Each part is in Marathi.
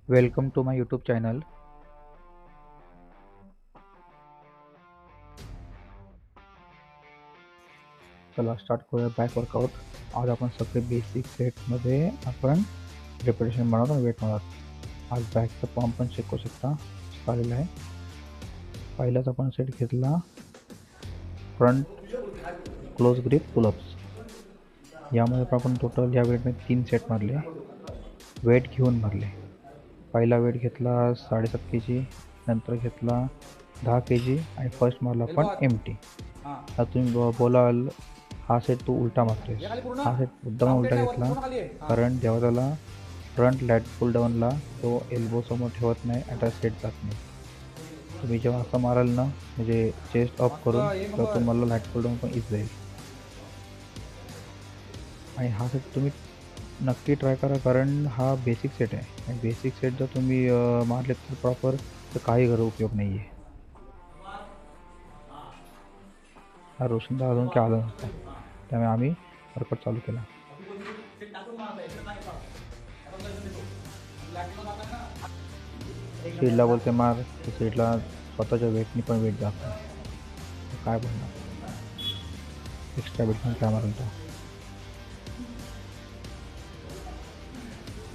Welcome to my YouTube channel. चला स्टार्ट करूया बॅक वर्कआउट. आज आपण सगळे बेसिक सेटमध्ये आपण रिपिटेशन बनवतो आणि वेट मारत. आज बॅकचा पॉम्प पण चेक करू शकता चालेल आहे. पहिलाच आपण सेट घेतला फ्रंट क्लोज ग्रिप पुलअप्स. यामध्ये आपण टोटल या वेटमध्ये 3 सेट मारले, वेट घेऊन मारले. पहिला वेट घेतला 7.5 kg, नंतर घेतला 10 kg आणि फर्स्ट मारला आपण एमटी. आता तुम्ही बोलाल हा सेट तू उलटा मारतोयस. हा सेट मुद्दाम उलटा घेतला कारण जेव्हा त्याला फ्रंट लॅट पुल डाऊनला तो एल्बो समोर ठेवत नाही, आता सेट जात नाही. तुम्ही जेव्हा असं माराल ना, म्हणजे चेस्ट अप करून, तर तुम्हाला लॅट पुल डाऊन पण इझी जाईल. आणि हा सेट तुम्ही नक्की ट्राय करा कारण हा बेसिक सेट आहे आणि बेसिक सेट जर तुम्ही मारले तर प्रॉपर, तर काही गरज उपयोग नाही आहे. हा रोशनदा अजून काय आला नसता, त्यामुळे आम्ही वर्कआउट चालू केला. सीडला बोलते मार, तर सीडला स्वतःच्या वेटनी पण वेट जात नाही, काय बोलणार, एक्स्ट्रा वेट पण काय मारून तो.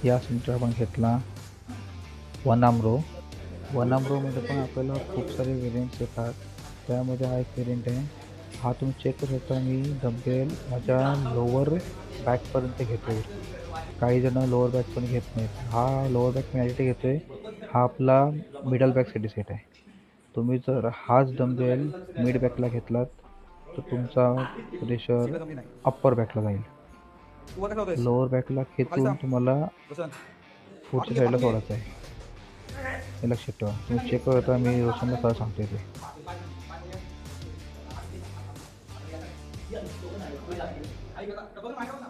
या सेंटर आपण घेतला one arm row. One arm रोमध्ये पण आपल्याला खूप सारे व्हेरियंट्स येतात. त्यामध्ये हा एक व्हेरियंट आहे. हा तुम्ही चेक करू शकता, मी डम्बेल माझ्या लोअर बॅकपर्यंत घेतो आहे. काही जण लोअर बॅक पण घेत नाहीत. हा लोअर बॅक मी यासाठी घेतो आहे, हा आपला मिडल बॅकसाठी सेट आहे. तुम्ही जर हाच डम्बेल मिड बॅकला घेतलात तर तुमचा प्रेशर अप्पर बॅकला जाईल. लोअर बॅकला खेचून तुम्हाला पुढच्या साईडला सोडायचं आहे, हे लक्षात ठेवा. तुम्ही चेक करता, मी रोशनला सर सांगतोय ते.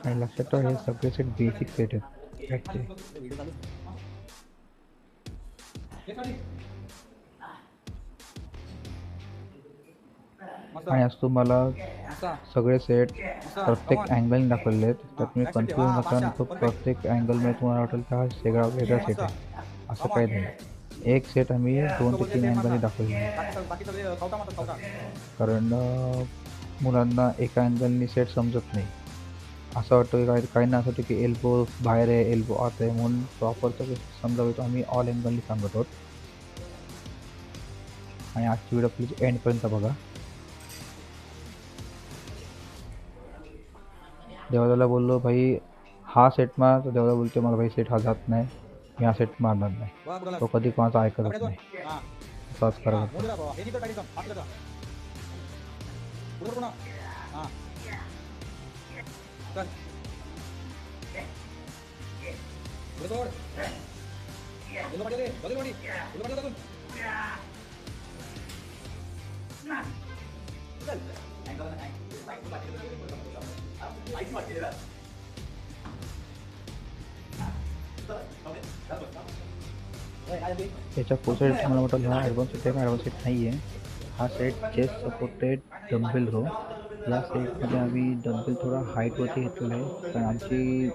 आणि लक्षात ठेवा, हे सगळे सेट बेसिक सेट आहेत बॅकचे. आणि आज तुम्हाला सगळे सेट प्रत्येक अँगलने दाखवलेले आहेत, त्यात तुम्ही कन्फ्यूज नका. तो प्रत्येक अँगलमध्ये तुम्हाला वाटेल का हा वेगळा सेट आहे, असं काही नाही. एक सेट आम्ही 2 ते 3 अँगलने दाखवलेले आहे कारण मुलांना एका अँगलनी सेट समजत नाही. असं वाटतं काहींना असं वाटतं की एल्बो बाहेर आहे, एल्बो आत आहे, म्हणून प्रॉपर सगळं समजावं, तो आम्ही ऑल अँगलनी सांगत आहोत. आणि आजची व्हिडिओ प्लीज एंडपर्यंत बघा. देवाला बोललो भाई हा सेट मार, तर देवाला बोलते मला भाई सेट हा जात नाही, मी हा सेट मारणार नाही. तो कधी कोणाचा ऐकतच नाही, असंच करत. याच्या पुढचा तुम्हाला म्हटलं हा ॲडव्हान्स सेट आहे का, ॲडव्हान्स सेट नाही आहे. हा set chest supported dumbbell row. या सेटमध्ये आम्ही डम्बेल थोडा हाईटवरती घेतलेला आहे, कारण आमची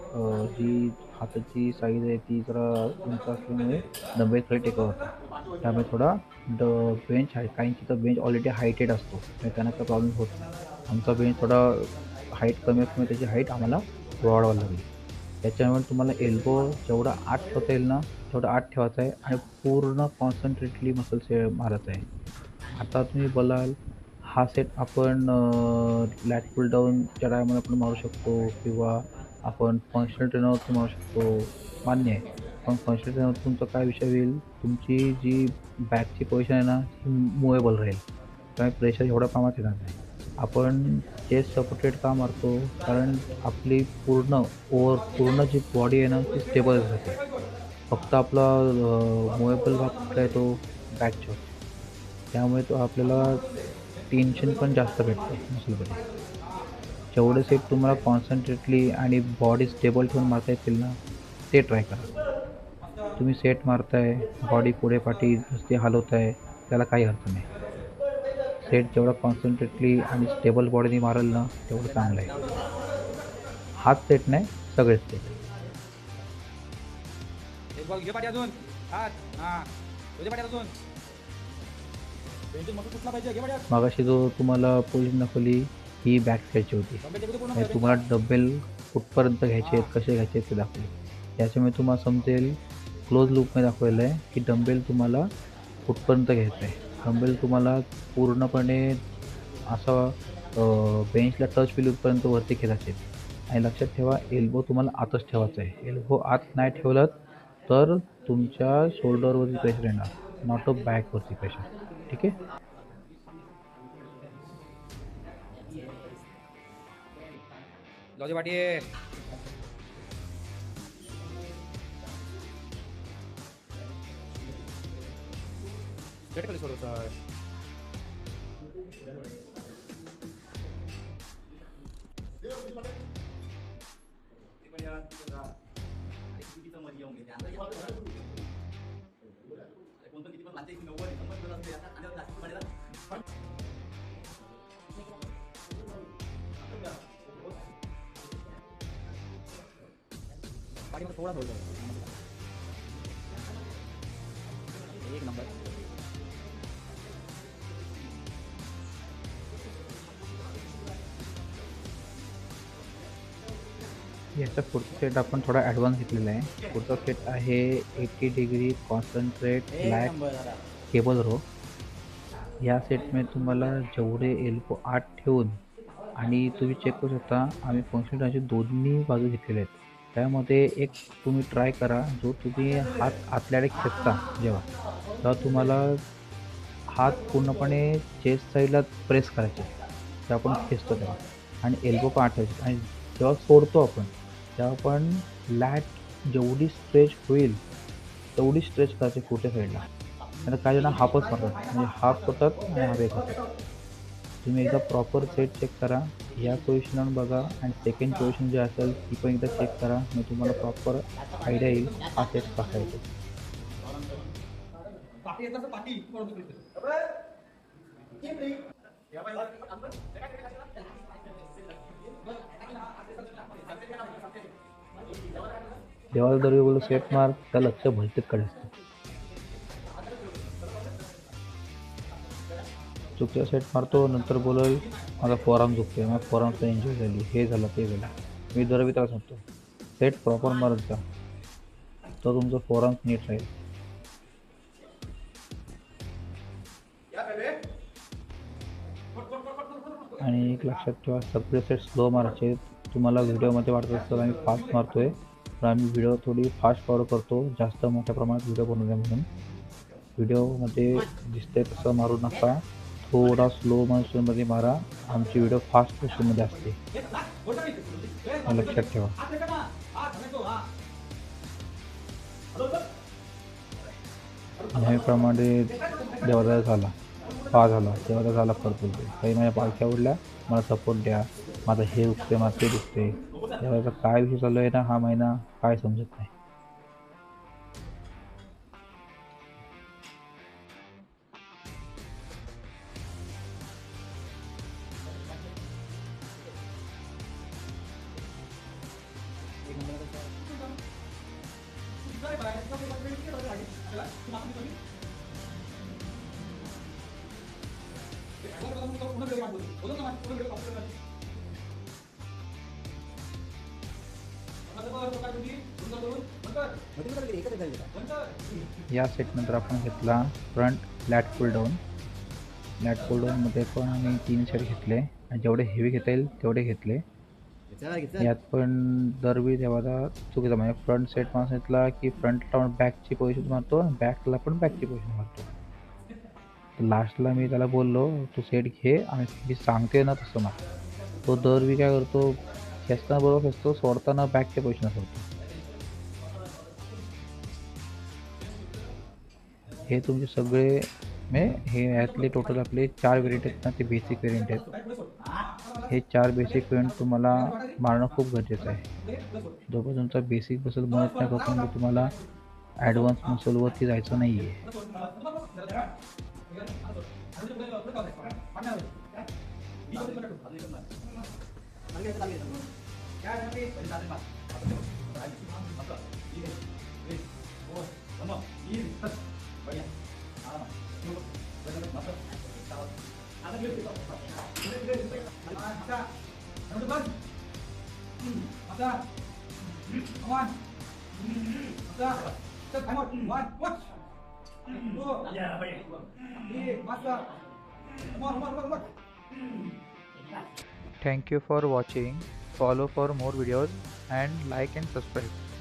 जी हाताची साईज आहे ती जरा उंच असल्यामुळे डम्बेल खाली टेकत होता. त्यामुळे थोडा बेंच आहे, काहींची तर बेंच ऑलरेडी हायटेड असतो, तर त्यांना काही प्रॉब्लेम होत नाही. आमचा बेंच थोडा हाईट कमी असल्यामुळे त्याची हाईट आम्हाला वाढवावी लागली. त्याच्यामुळे तुम्हाला एल्बो जेवढा आत ठेवता येईल ना, तेवढं आत ठेवायचं आहे आणि पूर्ण कॉन्सन्ट्रेटली मसल्स मारायचं आहे. आता तुम्ही बोलाल हा सेट आपण लॅट पुल डाऊनच्या टायमाला आपण मारू शकतो किंवा आपण फंक्शनल ट्रेनरवरती मारू शकतो, मान्य आहे. पण फंक्शनल ट्रेनर तुमचा काय विषय होईल, तुमची जी बॅकची पोझिशन आहे ना ही मुवेबल राहील, त्यामुळे प्रेशर एवढ्या प्रमाणात येणार नाही. आपण चेस्ट सपोर्टेड का मारतो, कारण आपली पूर्ण जी बॉडी आहे ना ती स्टेबल राहते. फक्त आपला मुवेबल भाग कुठला आहे, तो बॅकचा. त्यामुळे तो आपल्याला टेन्शन पण जास्त भेटतं मसलमध्ये. जेवढे सेट तुम्हाला कॉन्सन्ट्रेटली आणि बॉडी स्टेबल ठेवून मारता येतील ना, ते ट्राय करा. तुम्ही सेट मारताय, बॉडी पुढे पाठी नुसती हलवताय, त्याला काही अर्थ नाही. सेट जेवढा कॉन्सन्ट्रेटली आणि स्टेबल बॉडीने मारेल ना, तेवढं चांगलं आहे. हाच सेट नाही, सगळेच सेट. घे पाठी अजून हात हां तुझे पाठी अजून पेंटिंग मस्त कुठला पाहिजे घे पाठी मागाशी जो तुम्हाला पोझिशन दाखवली ही बॅक साईडची होती आणि तुम्हाला डबेल कुठपर्यंत घ्यायचे आहेत कसे घ्यायचे आहेत ते दाखवले. याच्यामुळे तुम्हाला समजेल क्लोज लूपमध्ये दाखवलेलं आहे की डंबेल तुम्हाला कुठपर्यंत घ्यायचं आहे. डंबेल तुम्हाला पूर्णपणे असा बेंचला टच होईपर्यंत वरती खेळायचे आणि लक्षात ठेवा एल्बो तुम्हाला आतच ठेवायचा आहे. एल्बो आत नाही ठेवलात तर तुमच्या शोल्डरवरती प्रेशर येणार, नॉट अ बॅकवरती प्रेशर. ठीक आहे. जाऊदे पाठी सेट खाली सोडव सर थोड़ा एक नंबर याचा पुढचा सेट आपण थोडा ॲडव्हान्स घेतलेला आहे. पुढचा सेट आहे 80 degree concentrate black cable row. या सेटमध्ये तुम्हाला जेवढे एल्बो आत ठेवून आणि तुम्ही चेक करू शकता आम्ही फंक्शनचे दोन्ही बाजू घेतलेले आहेत. त्यामध्ये एक तुम्ही ट्राय करा जो तुम्ही हात आतल्याकडे खेचता जेव्हा तुम्हाला हात पूर्णपणे चेस्ट साईडला प्रेस करायचे तेव्हा आपण खेचतो तेव्हा आणि एल्बो पण आत ठेवायचे आणि जेव्हा सोडतो आपण तेव्हा आपण लॅट जेवढी स्ट्रेच होईल तेवढी स्ट्रेच करायची पुढच्या साईडला. आता काही जण हाफच करतात म्हणजे हाफ करतात आणि हाफ एक करतात. तुम्ही एकदा प्रॉपर सेट चेक करा या पोझिशनवर बघा आणि सेकंड पोझिशन जे असेल ती पण एकदा चेक करा मग तुम्हाला प्रॉपर आयडिया येईल हा सेट कसा येतो. देवाला दरवी बोलू सेट मार त्या लक्ष भलतेच कडे असतं. चुकीचा सेट मारतो नंतर बोलेल माझा फोरआर्म चुकते मग फोरआर्मचा इंजुरी झाली हे झालं ते झालं. मी दरवी त्याला सांगतो सेट प्रॉपर मारत जा तर तुमचं फोरआर्म नीट राहील. आणि एक लक्षात ठेवा सगळे सेट स्लो मारायचे. तुम्हाला व्हिडिओमध्ये वाटत असतं आम्ही फास्ट मारतोय तर आम्ही व्हिडिओ थोडी फास्ट फॉरवर्ड करतो जास्त मोठ्या प्रमाणात व्हिडिओ बनवूया म्हणून. व्हिडिओमध्ये दिसते तसं मारू नका थोडा स्लो मोशनमध्ये मारा. आमची व्हिडिओ फास्ट मोशनमध्ये असते लक्षात ठेवा. नेहमीप्रमाणे देवादा झाला पा झाला देवादा झाला परत बोलते काही माझ्या पालख्या उडल्या मला सपोर्ट द्या माझं हे दुखते माझं ते दुखते. देवाचा काय विषय चालू आहे ना हा महिना काय समजत नाही. या सेटनंतर आपण घेतला फ्रंट लॅट पुल डाऊन. लॅट पुल डाऊनमध्ये पण आम्ही 3 सेट घेतले आणि जेवढे हेवी घेता येईल तेवढे घेतले. यात पण दरवी देवाला चुकीचा म्हणजे फ्रंट सेट माणूस घेतला की फ्रंटला पण बॅकची पोझिशन मारतो आणि बॅकला पण बॅकची पोझिशन मारतो. लास्टला मी त्याला बोललो तू सेट घे आणि जी सांगते ना तसं मार. तो दरवी काय करतो खेचताना बरोबर खेचतो सोडताना बॅकच्या पोझिशन सोडतो. हे तुमचे सगळे हे यातले टोटल आपले 4 व्हेरियंट आहेत ना ते बेसिक व्हेरियंट आहेत. हे 4 बेसिक व्हेरियंट तुम्हाला मारणं खूप गरजेचं आहे. जोपर्यंत तुमचा बेसिक मसल बनत नाही तोपर्यंत तुम्हाला ॲडव्हान्स मसलवरती जायचं नाही आहे. Thank you for watching. Follow for more videos and like and subscribe.